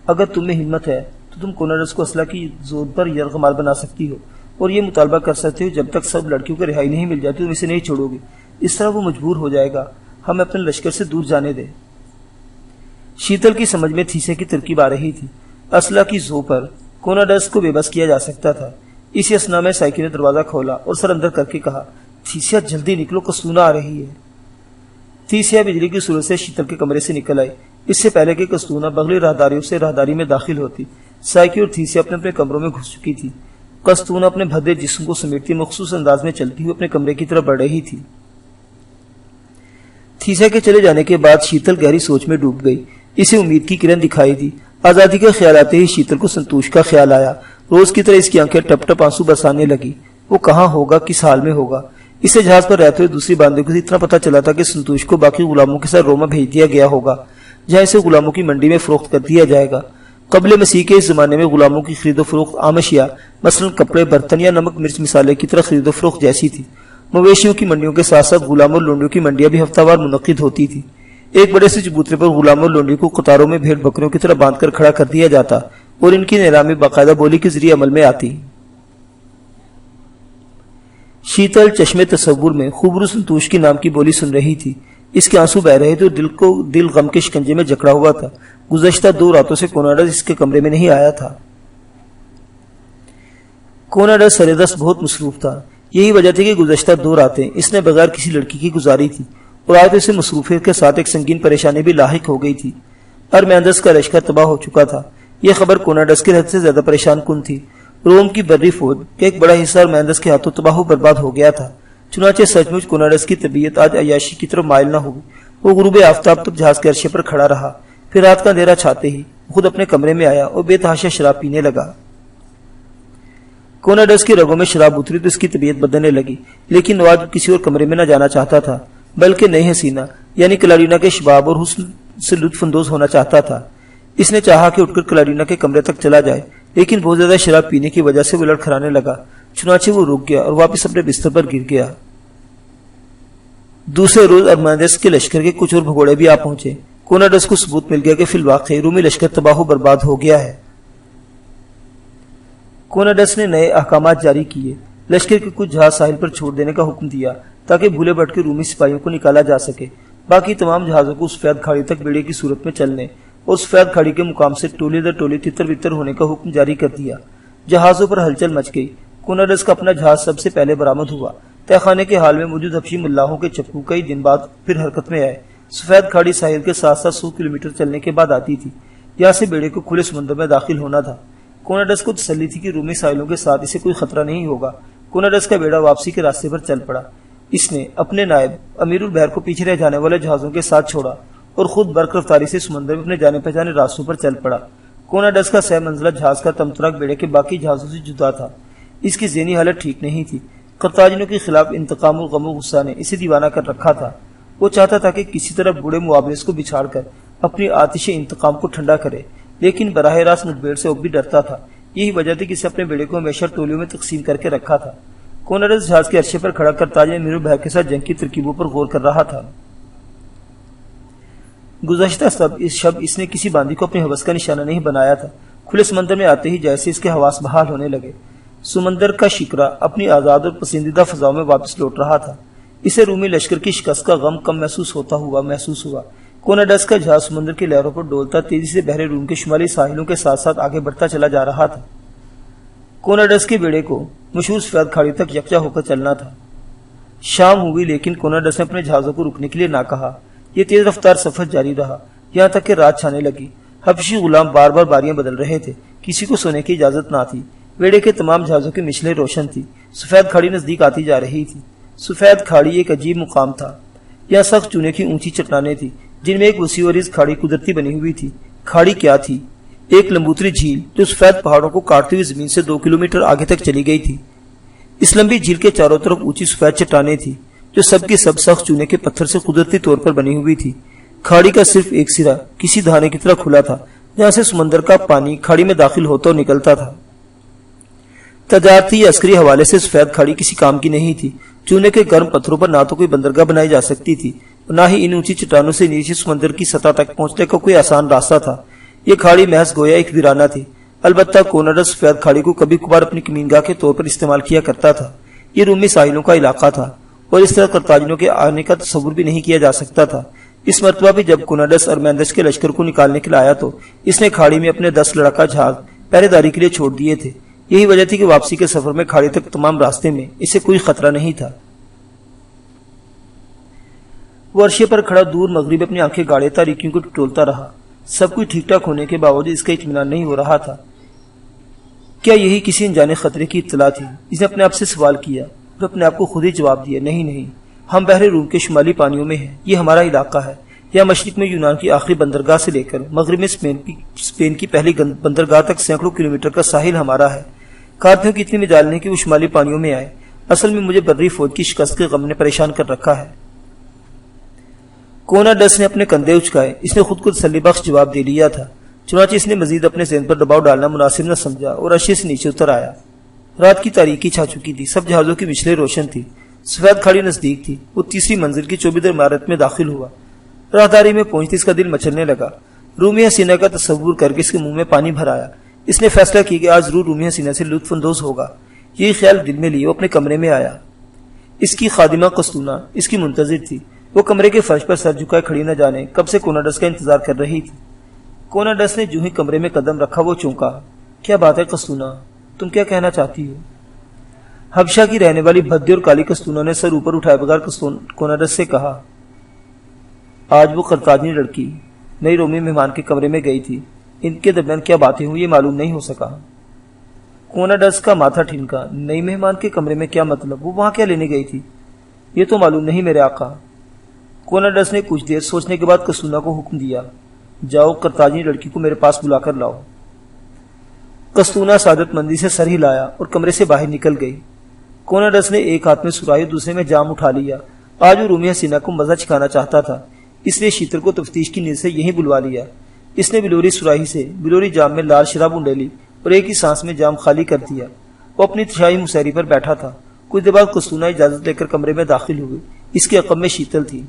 اگر تم میں ہمت ہے تو تم کوناڈس کو اسلحہ کی زور پر یرغمال بنا سکتی ہو اور یہ مطالبہ کر سکتے ہو جب تک سب لڑکیوں کو رہائی نہیں مل جاتی تم اسے نہیں چھوڑو گے، اس طرح وہ مجبور ہو جائے گا، ہم اپنے لشکر سے دور جانے دیں۔ شیتل کی سمجھ میں تھیسیا کی ترکیب آ رہی تھی، اسلحہ کی زور پر کوناڈس کو بے بس کیا جا سکتا تھا۔ اسی اثنا میں سائیکی نے دروازہ کھولا اور سر اندر کر کے کہا، تھیسیا جلدی نکلو، کستونا آ رہی ہے۔ تھیسیا بجلی کی صورت سے شیتل کے کمرے سے نکل آئی، اس سے پہلے کہ کستونا بغلی راہداریوں سے راہداری میں داخل ہوتی۔ سائیکی اور تھیسیا اپنے اپنے کمروں میں گھس چکی تھی۔ کستونا اپنے بھدے جسم کو سمیٹتی مخصوص انداز میں چلتی ہوئی اپنے کمرے کی طرف بڑھ رہی تھی۔ تھیسیا کے چلے جانے کے بعد شیتل گہری سوچ میں ڈوب گئی، اسے امید کی کرن دکھائی دی۔ آزادی کا خیال آتے ہی شیتل کو سنتوش کا خیال آیا، روز کی طرح اس کی آنکھیں ٹپ ٹپ آنسو برسانے لگی۔ وہ کہاں ہوگا، کس حال میں ہوگا؟ اسے جہاز پر رہتے ہوئے دوسری باندیوں کو اتنا پتہ چلا تھا کہ سنتوش کو باقی غلاموں کے ساتھ روما بھیج دیا گیا ہوگا، جہاں اسے غلاموں کی منڈی میں فروخت کر دیا جائے گا۔ قبل مسیح کے اس زمانے میں غلاموں کی خرید و فروخت عام اشیاء مثلا کپڑے، برتن یا نمک مرچ مسالے کی طرح خرید و فروخت جیسی تھی۔ مویشیوں کی منڈیوں کے ساتھ ساتھ غلاموں اور لونڈیوں کی منڈیاں بھی ہفتہ وار منعقد ہوتی تھی۔ ایک بڑے سے چبوترے پر غلاموں اور لونڈیوں کو قطاروں میں بھیڑ بکریوں کی طرح باندھ کر کھڑا کر دیا جاتا اور ان کی نیلامی باقاعدہ بولی کے ذریعے عمل میں آتی۔ شیتل چشمے تصور میں خوبرو سنتوش کی نام کی بولی سن رہی تھی، اس کے آنسو بہ رہے تھے اور دل غم کے شکنجے میں جکڑا ہوا تھا۔ گزشتہ 2 راتوں سے کوناڈس اس کے کمرے میں نہیں آیا تھا۔ کوناڈس سرے دست بہت مصروف تھا، یہی وجہ تھی کہ گزشتہ 2 راتیں اس نے بغیر کسی لڑکی کی گزاری تھی اور آج اسے مصروفیت کے ساتھ ایک سنگین پریشانی بھی لاحق ہو گئی تھی۔ ارمیندس کا لشکر تباہ ہو چکا تھا، یہ خبر کوناڈس کی حد سے زیادہ پریشان کن تھی۔ روم کی بری فوج کا ایک بڑا حصہ ارمیندس کے ہاتھوں تباہ و برباد ہو گیا تھا۔ چنانچہ سچ مچ کوناڈس کی طبیعت آج عیاشی کی طرف مائل نہ ہوئی۔ وہ غروب آفتاب تک جہاز کے عرشے پر کھڑا رہا، پھر رات کا اندھیرا چھاتے ہی خود اپنے کمرے میں آیا اور بے تحاشا شراب پینے لگا۔ کوناڈس کی رگوں میں شراب اتری تو اس کی طبیعت بدلنے لگی، لیکن نواز کسی اور کمرے میں نہ جانا چاہتا تھا، بلکہ نئی حسینہ یعنی کلارینا کے شباب اور حسن سے لطف اندوز ہونا چاہتا تھا۔ اس نے چاہا کہ اٹھ کر کلارینا کے کمرے تک چلا جائے، لیکن بہت زیادہ شراب پینے کی وجہ سے وہ لڑکھڑانے لگا، چنانچہ وہ رک گیا اور واپس اپنے بستر پر گر گیا۔ دوسرے روز ارمیندس کے لشکر کے کچھ اور بھگوڑے بھی آ پہنچے۔ کوناڈس کو ثبوت مل گیا کہ فی الواقع رومی لشکر تباہ و برباد ہو گیا ہے۔ کوناڈس نے نئے احکامات جاری کیے، لشکر کے کچھ جہاز ساحل پر چھوڑ دینے کا حکم دیا تاکہ بھولے بھٹکے رومی سپاہیوں کو نکالا جا سکے۔ باقی تمام جہازوں کو سفید کھاڑی تک بیڑے کی صورت میں چلنے اور سفید کھاڑی کے مقام سے ٹولی در ٹولی تتر بتر ہونے کا حکم جاری کر دیا۔ جہازوں پر ہلچل مچ گئی۔ کوناڈس کا اپنا جہاز سب سے پہلے برآمد ہوا۔ تہ خانے کے حال میں موجود حبشی ملاحوں کے چپو کئی دن بعد پھر حرکت میں آئے۔ سفید کھاڑی ساحل کے ساتھ ساتھ 100 کلومیٹر چلنے کے بعد آتی تھی۔ یہاں سے بیڑے کو کھلے سمندر میں داخل ہونا تھا۔ کوناڈس کو تسلی تھی کہ رومی ساحلوں کے ساتھ اسے کوئی خطرہ نہیں ہوگا۔ کوناڈس کا بیڑا واپسی کے راستے پر چل پڑا۔ اس نے اپنے نائب امیر البحر کو پیچھے رہ جانے والے جہازوں کے ساتھ چھوڑا اور خود برق رفتاری سے سمندر میں اپنے جانے پہچانے راستوں پر چل پڑا۔ کوناڈس کا سہ منزلہ جہاز کا تمتراک بیڑے کے باقی جہازوں سے جدا تھا۔ اس کی ذہنی حالت ٹھیک نہیں تھی۔ قرطاجنوں کے خلاف انتقام و غم و غصہ نے اسے دیوانہ کر رکھا تھا۔ وہ چاہتا تھا کہ کسی طرح بوڑھے معاونس کو بچھاڑ کر اپنی آتش انتقام کو ٹھنڈا کرے، لیکن براہ راست مٹبھیڑ سے اب بھی ڈرتا تھا۔ یہی وجہ تھی کہ اسے اپنے بیڑے کو ہمیشہ ٹولیوں میں تقسیم کر کے رکھا تھا۔ کوناڈس جہاز کے عرصے پر کھڑا قرطاجن امیر البحر کے ساتھ جنگ کی ترکیبوں پر غور کر رہا تھا۔ گزشتہ شب اس نے کسی باندی کو اپنی حوث کا نشانہ نہیں بنایا تھا۔ کھلے سمندر میں آتے ہی جیسے اس کے حواس بحال ہونے لگے۔ سمندر کا شکرا اپنی آزاد اور پسندیدہ فضاؤں میں واپس لوٹ رہا تھا۔ اسے رومی لشکر کی شکست کا غم کم محسوس ہوا۔ کوناڈس کا جہاز سمندر کی لہروں پر ڈولتا تیزی سے بحر روم کے شمالی ساحلوں کے ساتھ ساتھ آگے بڑھتا چلا جا رہا تھا۔ کوناڈس کے بیڑے کو مشہور سفید کھاڑی تک یکجا ہو کر چلنا تھا۔ شام ہوئی لیکن کوناڈس نے اپنے جہازوں کو رکنے کے لیے نہ کہا۔ یہ تیز رفتار سفر جاری رہا یہاں تک کہ رات چھانے لگی۔ حبشی غلام بار بار باریاں بدل رہے تھے۔ کسی کو سونے کی اجازت نہ تھی۔ بیڑے کے تمام جہازوں کی مشلیں روشن تھی۔ سفید کھاڑی نزدیک آتی جا رہی تھی۔ سفید کھاڑی ایک عجیب مقام تھا۔ یہاں سخت چونے کی اونچی چٹانیں تھی جن میں ایک وسیع و عریض کھاڑی قدرتی بنی ہوئی تھی۔ کھاڑی کیا تھی؟ ایک لمبوتری جھیل جو سفید پہاڑوں کو کاٹتی ہوئی زمین سے 2 کلومیٹر آگے تک چلی گئی تھی۔ اس لمبی جھیل کے چاروں طرف اونچی سفید چٹانیں تھی جو سب کی سب سخت چونے کے پتھر سے قدرتی طور پر بنی ہوئی تھی۔ کھاڑی کا صرف ایک سرا کسی دھانے کی طرح کھلا تھا جہاں سے سمندر کا پانی کھاڑی میں داخل ہوتا اور نکلتا تھا۔ تجارتی یا عسکری حوالے سے سفید کھاڑی کسی کام کی نہیں تھی۔ چونے کے گرم پتھروں پر نہ تو کوئی بندرگاہ بنائی جا سکتی تھی اور نہ ہی ان اونچی چٹانوں سے نیچے سمندر کی سطح تک پہنچنے کا کوئی آسان راستہ تھا۔ یہ کھاڑی محض گویا ایک ویرانہ تھی۔ البتہ کوناڈس سفید کھاڑی کو کبھی کبھار اپنی کمینگاہ کے طور پر استعمال کیا کرتا تھا۔ یہ رومی ساحلوں کا علاقہ تھا اور اس طرح قرطاجنوں کے آنے کا تصور بھی نہیں کیا جا سکتا تھا۔ اس مرتبہ بھی جب کوناڈس ارمندس کے لشکر کو نکالنے کے لیے آیا تو اس نے کھاڑی میں اپنے 10 لڑاکا جہاز پہرے داری کے لیے چھوڑ دیے تھے۔ یہی وجہ تھی کہ واپسی کے سفر میں کھاڑی تک تمام راستے میں اسے کوئی خطرہ نہیں تھا۔ وہ عرشے پر کھڑا دور مغرب اپنی آنکھیں گاڑے تاریکیوں کو ٹٹولتا رہا۔ سب کچھ ٹھیک ٹھاک ہونے کے باوجود اس کا اطمینان نہیں ہو رہا تھا۔ کیا یہی کسی انجانے خطرے کی اطلاع تھی؟ اس نے اپنے آپ سے سوال کیا اور اپنے آپ کو خود ہی جواب دیا، نہیں، ہم بحر روم کے شمالی پانیوں میں ہیں۔ یہ ہمارا علاقہ ہے۔ یا مشرق میں یونان کی آخری بندرگاہ سے لے کر مغرب میں اسپین کی پہلی بندرگاہ تک سینکڑوں کلومیٹر کا ساحل ہمارا ہے۔ کارتھیوں کی اتنی مجال نہیں کہ وہ شمالی پانیوں میں آئے۔ اصل میں مجھے بری فوج کی شکست کے غم نے پریشان کر رکھا ہے۔ کوناڈس نے اپنے کندھے اچکائے۔ اس نے خود کو تسلی بخش جواب دے لیا تھا۔ چنانچہ اس نے مزید اپنے ذہن پر دباؤ ڈالنا مناسب نہ سمجھا اور عرشے سے نیچے اتر آیا۔ رات کی تاریکی چھا چکی تھی۔ سب جہازوں کی مشلیں روشن تھی۔ سفید کھاڑی نزدیک تھی۔ وہ تیسری منزل کی چوبیدہ عمارت میں داخل ہوا۔ راہداری میں پہنچتے اس کا دل مچلنے لگا۔ رومی حسینہ کا تصور کر کے اس کے منہ میں پانی بھر آیا۔ اس نے فیصلہ کیا کہ آج ضرور رومی حسینہ سے لطف اندوز ہوگا۔ یہی خیال دل میں لیے وہ اپنے کمرے میں آیا۔ اس کی خادمہ قسطونہ اس کی منتظر تھی۔ وہ کمرے کے فرش پر سر جھکائے کھڑی نہ جانے کب سے کوناڈس کا انتظار کر رہی تھی۔ کوناڈس نے جو ہی کمرے میں قدم رکھا وہ چونکا۔ کیا بات ہے قسطونہ، تم کیا کہنا چاہتی ہو؟ حبشہ کی رہنے والی بھدی اور کالی قسطونہ نے سر اوپر اٹھائے بغیر کوناڈس سے کہا، آج وہ قرطاجنی لڑکی نئی رومی مہمان کے کمرے میں گئی تھی۔ ان کے درمیان کیا باتیں ہوئی یہ معلوم نہیں ہو سکا۔ کوناڈس کا ماتھا ٹھنکا۔ نئی مہمان کے کمرے میں کیا مطلب؟ وہ وہاں کیا لینے گئی تھی؟ یہ تو معلوم نہیں میرے آقا۔ کوناڈس نے کچھ دیر سوچنے کے بعد قسطونہ کو حکم دیا، جاؤ قرطاجنی لڑکی کو میرے پاس بلا کر لاؤ۔ قسطونہ سعادت مندی سے سر ہلایا اور کمرے سے باہر نکل گئی۔ کوناڈس نے ایک ہاتھ میں سراہی دوسرے میں جام اٹھا لیا۔ آج وہ رومی حسینہ کو مزہ چکھانا چاہتا تھا، اس لیے شیتر کو تفتیش کی نیت سے یہیں بلوا لیا۔ اس نے بلوری سراہی سے بلوری جام میں لال شراب انڈیلی اور ایک ہی سانس میں جام خالی کر دیا۔ وہ اپنی تشائی مسہری پر بیٹھا تھا۔ کچھ دیر بعد قسطونہ اجازت لے کر کمرے میں داخل ہوئی۔ اس کے عقب میں شیتل تھی۔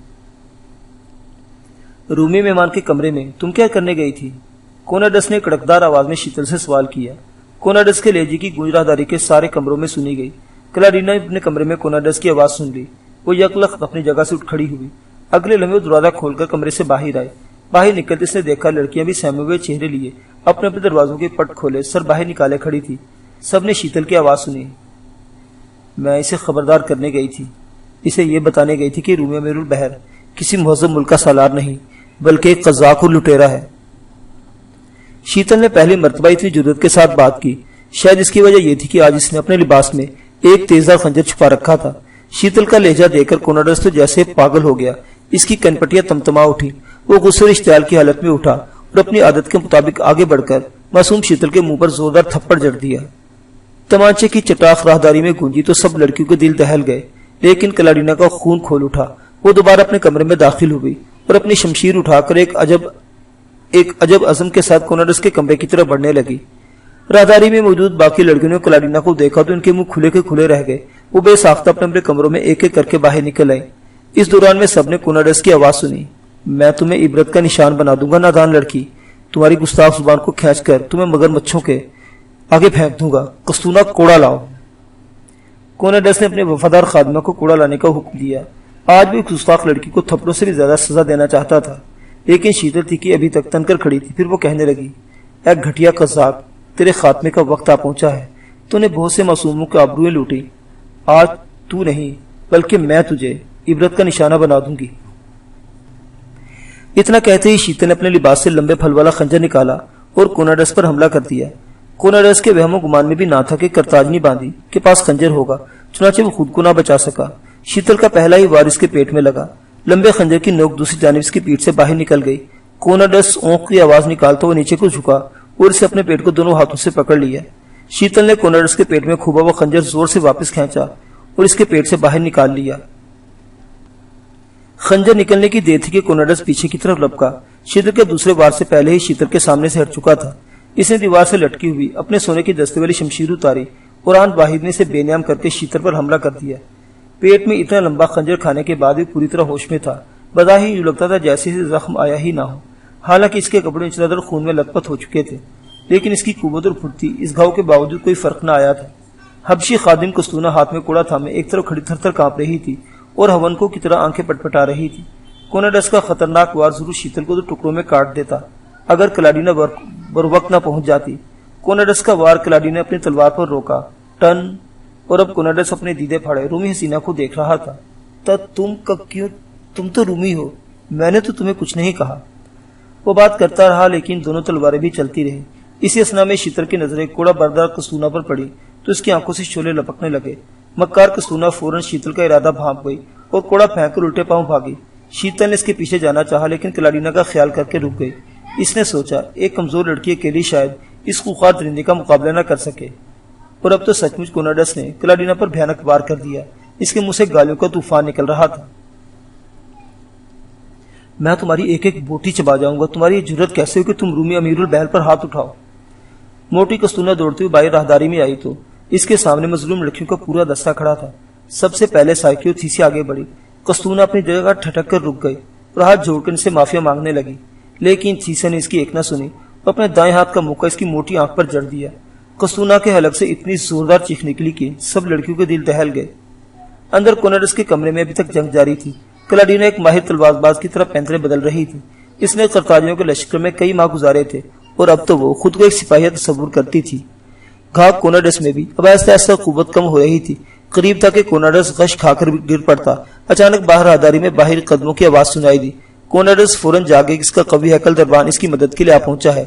رومی مہمان کے کمرے میں تم کیا کرنے گئی تھی؟ کوناڈس نے کڑکدار آواز میں شیتل سے سوال کیا۔ کوناڈس کے لہجے کی گونج راہداری کے سارے کمروں میں سنی گئی۔ کلارینا نے اپنے کمرے میں کوناڈس کی آواز سن لی۔ وہ یکلخت اپنی جگہ سے اٹھ کھڑی ہوئی۔ اگلے لمحے وہ دروازہ کھول کر کمرے سے باہر آئے۔ باہر نکلتے اس نے دیکھا لڑکیاں بھی سہمے ہوئے چہرے لیے اپنے اپنے دروازوں کے پٹ کھولے سر باہر نکالے کھڑی تھی۔ سب نے شیتل کی آواز سنی۔ میں اسے خبردار کرنے گئی تھی، اسے یہ بتانے گئی تھی کہ رومی امیر البحر کسی مہذب ملک کا سالار نہیں بلکہ ایک قزاق اور لٹیرا ہے۔ شیتل نے پہلی مرتبہ اتنی جرأت کے ساتھ بات کی، شاید اس کی وجہ یہ تھی کہ آج اس نے اپنے لباس میں ایک تیزدار خنجر چھپا رکھا تھا۔ شیتل کا لہجہ دیکھ کر کوناڈس تو جیسے پاگل ہو گیا، اس کی کنپٹیاں تمتما اٹھی، وہ غصے اور اشتعال کی حالت میں اٹھا اور اپنی عادت کے مطابق آگے بڑھ کر معصوم شیتل کے منہ پر زوردار تھپڑ جڑ دیا۔ تمانچے کی چٹاخ راہداری میں گونجی تو سب لڑکیوں کے دل دہل گئے، لیکن کلاڈینا کا خون کھول اٹھا۔ وہ دوبارہ اپنے کمرے میں داخل ہوئی اور اپنی شمشیر اٹھا کر ایک عجب عزم کے ساتھ کوناڈس کے کمرے کی طرف بڑھنے لگی۔ راہداری میں موجود باقی لڑکیوں نے کلاڈینا کو دیکھا تو ان کے منہ کھلے کے کھلے رہ گئے۔ وہ بے ساختہ اپنے کمروں میں ایک ایک کر کے باہر نکل آئی۔ اس دوران میں سب نے کوناڈس کی آواز سنی، میں تمہیں عبرت کا نشان بنا دوں گا نادان لڑکی، تمہاری گستاخ زبان کو کھینچ کر تمہیں مگر مچھوں کے آگے پھینک دوں گا، قسطونہ کوڑا لاؤ۔ کوناڈس نے اپنے وفادار خادمہ کو کوڑا لانے کا حکم دیا۔ آج بھی گستاخ لڑکی کو تھپڑوں سے بھی زیادہ سزا دینا چاہتا تھا، لیکن شیتل تھی کہ ابھی تک تن کر کھڑی تھی۔ پھر وہ کہنے لگی، اے گھٹیا قزاق، تیرے خاتمے کا وقت آ پہنچا ہے۔ تو نے بہت سے معصوموں کی آبروئیں لوٹی، آج تو نہیں بلکہ میں تجھے عبرت کا نشانہ بنا دوں گی۔ اتنا کہتے ہی شیتل نے اپنے لباس سے لمبے پھل والا خنجر نکالا اور کوناڈس پر حملہ کر دیا۔ کوناڈس کے وہم و گمان میں بھی نہ تھا کہ کرتاجنی باندھی کے پاس خنجر ہوگا، چنانچہ وہ خود کو نہ بچا سکا۔ شیتل کا پہلا ہی وار اس کے پیٹ میں لگا، لمبے خنجر کی نوک دوسری جانب اس کی پیٹھ سے باہر نکل گئی۔ کوناڈس اونق کی آواز نکالتا وہ نیچے کو جھکا اور اسے اپنے پیٹ کو دونوں ہاتھوں سے پکڑ لیا۔ شیتل نے کوناڈس کے پیٹ میں کھوبا وہ خنجر زور سے واپس کھینچا اور اس کے پیٹ سے باہر نکال لیا۔ خنجر نکلنے کی دیر تھی کہ کوناڈس پیچھے کی طرف لپکا۔ شیتل کے دوسرے وار سے پہلے ہی شیتل کے سامنے سے ہٹ چکا تھا۔ اس نے دیوار سے لٹکی ہوئی اپنے سونے کی دستے والی شمشیر اتاری اور آن واحد نے اسے بے نیام کر کے شیتل پر حملہ کر دیا۔ پیٹ میں اتنا لمبا خنجر کھانے کے بعد بھی پوری طرح ہوش میں تھا، بظاہر یوں لگتا تھا جیسے اسے زخم آیا ہی نہ ہو، حالانکہ اس کے کپڑے انچلادر خون میں لت پت ہو چکے تھے، لیکن اس کی قوت اور پھرتی اس گھاؤ کے باوجود کوئی فرق نہ آیا تھا۔ حبشی خادم قسطونہ ہاتھ میں کوڑا تھامے ایک طرف کھڑی تھر تھر کانپ رہی تھی اور ہونکوں کی طرح آنکھیں پٹپٹا رہی تھی۔ کوناڈس کا خطرناک وار ضرور شیتل کو تو ٹکڑوں میں کاٹ دیتا اگر کلاڈینا بروقت نہ پہنچ جاتی۔ کوناڈس کا وار کلاڈینا اپنی تلوار پر روکا، ٹن، اور اب کوناڈس اپنے دیدے پھاڑے رومی حسینہ کو دیکھ رہا تھا۔ تم تو رومی ہو، میں نے تو تمہیں کچھ نہیں کہا۔ وہ بات کرتا رہا لیکن دونوں تلواریں بھی چلتی رہی۔ اسی اثنا میں شیتل کی نظریں کوڑا بردار قسطونہ پر پڑی تو اس کی آنکھوں سے شعلے لپکنے لگے۔ مکار قسطونہ فوراً شیتل کا ارادہ بھانپ گئی اور کوڑا پھینک کر الٹے پاؤں بھاگی۔ شیتل نے اس کے پیچھے جانا چاہا لیکن کلاڈینا کا خیال کر کے رک گئی۔ اس نے سوچا ایک کمزور لڑکی اکیلی شاید اس خوخار درندے کا مقابلہ نہ کر سکے، اور اب تو سچ مچ کوناڈس نے کلاڈینا پر بھیانک وار کر دیا۔ اس کے منہ سے گالیوں کا طوفان نکل رہا تھا۔ میں تمہاری ایک ایک بوٹی چبا جاؤں گا، تمہاری یہ جرت کیسے ہو کہ تم رومی امیر البحر پر ہاتھ اٹھاؤ۔ موٹی قسطونہ دوڑتی ہوئی باہر راہداری میں آئی تو اس کے سامنے مظلوم لڑکیوں کا پورا دستہ کھڑا تھا۔ سب سے پہلے سائیکیو تھیسی آگے بڑھی۔ قسطونہ اپنی جگہ ٹھٹک کر رک گئی اور ہاتھ جوڑ کر ان سے معافیا مانگنے لگی، لیکن تھیسی نے اس کی ایک نہ سنی اور اپنے دائیں ہاتھ کا موقع اس کی موٹی آنکھ پر جڑ دیا۔ قسطونہ کے حلق سے اتنی زوردار چیخ نکلی کہ سب لڑکیوں کے دل دہل گئے۔ اندر کوناڈس کے کمرے میں ابھی تک جنگ جاری تھی۔ کلاڈینا ایک ماہر تلوار باز کی طرح پینترے بدل رہی تھی۔ اس نے قرطاجیوں کے لشکر میں کئی ماہ گزارے تھے اور اب تو وہ خود کو ایک سپاہیہ تصور کرتی تھی۔ گھاؤ کوناڈس میں بھی اب آہستہ آہستہ قوت کم ہو رہی تھی۔ قریب تھا کہ کوناڈس غش کھا کر گر پڑتا۔ اچانک باہر راہداری میں باہر قدموں کی آواز سنائی دی۔ کوناڈس فوراً جاگے، اس کا قوی ہیکل دربان اس کی مدد کے لیے آ پہنچا ہے۔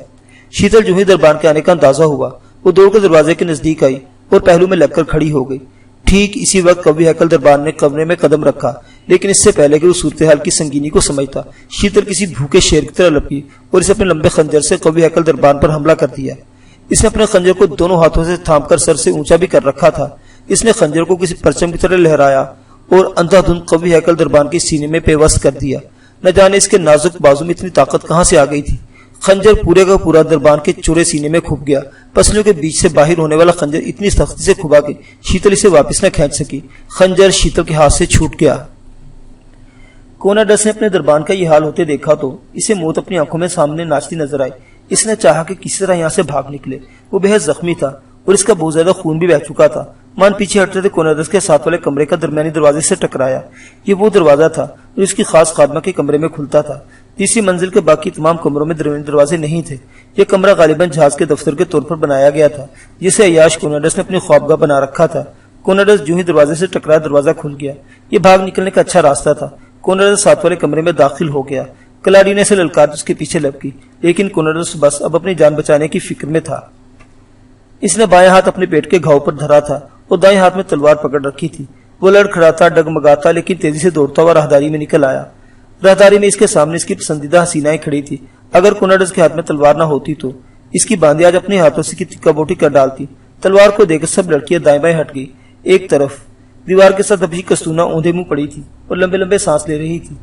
شیتل جو ہی دربان کے آنے کا اندازہ ہوا وہ دوڑ کر دروازے کے نزدیک آئی اور پہلو میں لگ کر کھڑی ہو گئی۔ ٹھیک اسی وقت قوی ہیکل دربان نے کمرے میں قدم رکھا، لیکن اس سے پہلے کہ وہ صورتحال کی سنگینی کو سمجھتا، شیتل کسی بھوکے شیر کی طرح لپکی اور اسے اپنے لمبے خنجر سے قوی ہیکل دربان پر حملہ کر دیا۔ اس نے اپنے خنجر کو دونوں ہاتھوں سے تھام کر سر سے اونچا بھی کر رکھا تھا۔ اس نے خنجر کو کسی پرچم کی طرح لہرایا اور اندھا دھند قوی ہیکل دربان کے سینے میں پیوست کر دیا۔ نہ جانے اس کے نازک بازو میں اتنی طاقت کہاں سے آ گئی تھی۔ خنجر پورے کا پورا دربان کے چورے سینے میں کھپ گیا۔ پسلیوں کے بیچ سے باہر ہونے والا خنجر اتنی سختی سے کھبا کہ شیتل اسے واپس نہ کھینچ سکی۔ خنجر شیتل کے ہاتھ سے چھوٹ گیا۔ کوناڈس نے اپنے دربان کا یہ حال ہوتے دیکھا تو اسے موت اپنی آنکھوں میں سامنے ناچتی نظر آئی۔ اس نے چاہا کہ کسی طرح یہاں سے بھاگ نکلے۔ وہ بے حد زخمی تھا اور اس کا بہت زیادہ خون بھی بہہ چکا تھا۔ مان پیچھے ہٹتے تھے کوناڈس کے ساتھ والے کمرے کا درمیانی دروازے سے ٹکرایا۔ یہ وہ دروازہ تھا جو اس کی خاص خادمہ کے کمرے میں کھلتا تھا۔ تیسری منزل کے باقی تمام کمروں میں درمیانی دروازے نہیں تھے۔ یہ کمرہ غالباً جہاز کے دفتر کے طور پر بنایا گیا تھا جسے عیاش کوناڈس نے اپنی خوابگاہ بنا رکھا تھا۔ کوناڈس جو ہی دروازے سے ٹکرایا دروازہ کھل گیا۔ یہ بھاگ نکلنے کا اچھا راستہ تھا۔ کوناڈس ساتھ والے کمرے میں داخل ہو گیا۔ کلاڈی نے اسے للکار اس کے پیچھے لپ کی، لیکن کوناڈس بس اب اپنی جان بچانے کی فکر میں تھا۔ اس نے بائیں ہاتھ اپنے پیٹ کے گھاؤ پر دھرا تھا اور دائیں ہاتھ میں تلوار پکڑ رکھی تھی۔ وہ لڑکھڑاتا ڈگمگاتا لیکن تیزی سے دوڑتا ہوا راہداری میں نکل آیا۔ راہداری میں اس کے سامنے اس کی پسندیدہ حسینائیں کھڑی تھی۔ اگر کوناڈس کے ہاتھ میں تلوار نہ ہوتی تو اس کی باندھی آج اپنے ہاتھوں سے تکا بوٹی کر ڈالتی۔ تلوار کو دیکھ سب لڑکیاں دائیں بائیں ہٹ گئی۔ ایک طرف دیوار کے ساتھ ابھی کستونا اوندھے منہ پڑی تھی اور لمبے لمبے سانس لے رہی تھی۔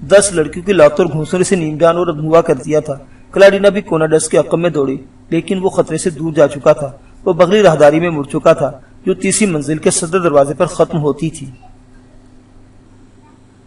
10 لڑکیوں کی لاتوں اور گھونسوں نے اسے نیم جان اور ادھورا کر دیا تھا۔ کلاڈینا بھی کوناڈس کے عقب میں دوڑی، لیکن وہ خطرے سے دور جا چکا تھا۔ وہ بغلی راہداری میں مڑ چکا تھا جو تیسری منزل کے صدر دروازے پر ختم ہوتی تھی۔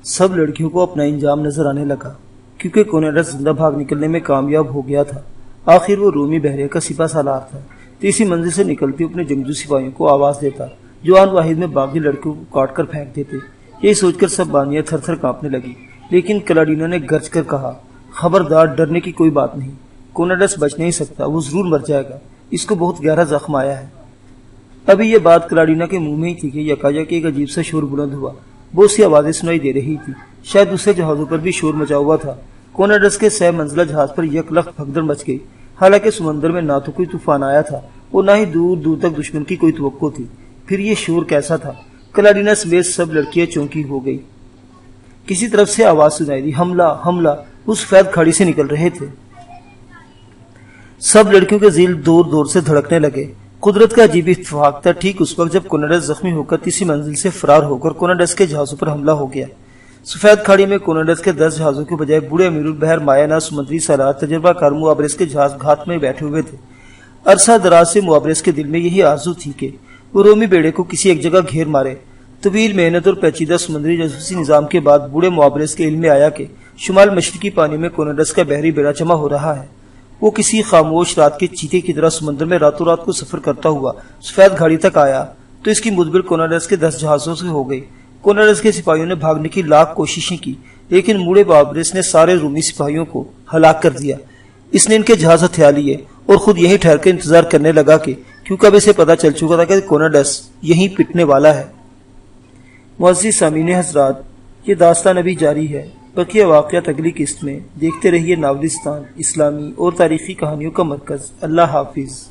سب لڑکیوں کو اپنا انجام نظر آنے لگا، کیونکہ کوناڈس زندہ بھاگ نکلنے میں کامیاب ہو گیا تھا۔ آخر وہ رومی بحریہ کا سپہ سالار تھا۔ تیسری منزل سے نکلتی اپنے جنگجو سپاہیوں کو آواز دیتا جو آن واحد میں باغی لڑکیوں کو کاٹ کر پھینک دیتے۔ یہی سوچ کر سب بانیاں تھر تھر کانپنے لگی، لیکن کلاڈینا نے گرج کر کہا، خبردار، ڈرنے کی کوئی بات نہیں۔ کوناڈس بچ نہیں سکتا، وہ ضرور مر جائے گا، اس کو بہت گہرا زخم آیا ہے۔ ابھی یہ بات کلاڈینا کے منہ میں ہی تھی کہ یکایک ایک عجیب سا شور بلند ہوا۔ بہت سی آوازیں سنائی دے رہی تھی، شاید دوسرے جہازوں پر بھی شور مچا ہوا تھا۔ کوناڈس کے 6 منزلہ جہاز پر یک لخت بھگدڑ مچ گئی۔ حالانکہ سمندر میں نہ تو کوئی طوفان آیا تھا اور نہ ہی دور دور تک دشمن کی کوئی توقع تھی، پھر یہ شور کیسا تھا؟ کلاڈینا سمیت سب لڑکیاں چونکی ہو گئی۔ کسی طرف سے آواز سنائی دی، حملہ حملہ! اس سفید کھاڑی سے نکل رہے تھے۔ سب لڑکیوں کے ذیل دور دور سے دھڑکنے لگے۔ قدرت کا عجیب اتفاق تھا، ٹھیک اس وقت جب کوناڈس زخمی ہو کر تیسری منزل سے فرار ہو کر کوناڈس کے جہازوں پر حملہ ہو گیا۔ سفید کھاڑی میں کوناڈس کے 10 جہازوں کے بجائے بوڑھے امیر البحر مایانہ سمندری سالار تجربہ کار معابرس کے جہاز گھات میں بیٹھے ہوئے تھے۔ عرصہ دراز سے معابرس کے دل میں یہی آرزو تھی کہ وہ رومی بیڑے کو کسی ایک جگہ گھیر مارے۔ طویل محنت اور پیچیدہ سمندری جاسوسی نظام کے بعد بوڑھے معابرس کے علم میں آیا کہ شمال مشرقی پانی میں کوناڈس کا بحری بیڑا جمع ہو رہا ہے۔ وہ کسی خاموش رات کے چیتے کی طرح سمندر میں راتوں رات کو سفر کرتا ہوا سفید گھاڑی تک آیا تو اس کی مدبر کوناڈس کے 10 جہازوں سے ہو گئی۔ کوناڈس کے سپاہیوں نے بھاگنے کی لاکھ کوششیں کی، لیکن بوڑھے معابرس نے سارے رومی سپاہیوں کو ہلاک کر دیا۔ اس نے ان کے جہاز ہتھیا لیے اور خود یہیں ٹھہر کے انتظار کرنے لگا کہ کیونکہ اب اسے پتا چل چکا تھا کہ کوناڈس یہیں پٹنے والا ہے۔ معزز سامعین حضرات، یہ داستان ابھی جاری ہے۔ بقیہ واقعات اگلی قسط میں۔ دیکھتے رہیے ناولستان، اسلامی اور تاریخی کہانیوں کا مرکز۔ اللہ حافظ۔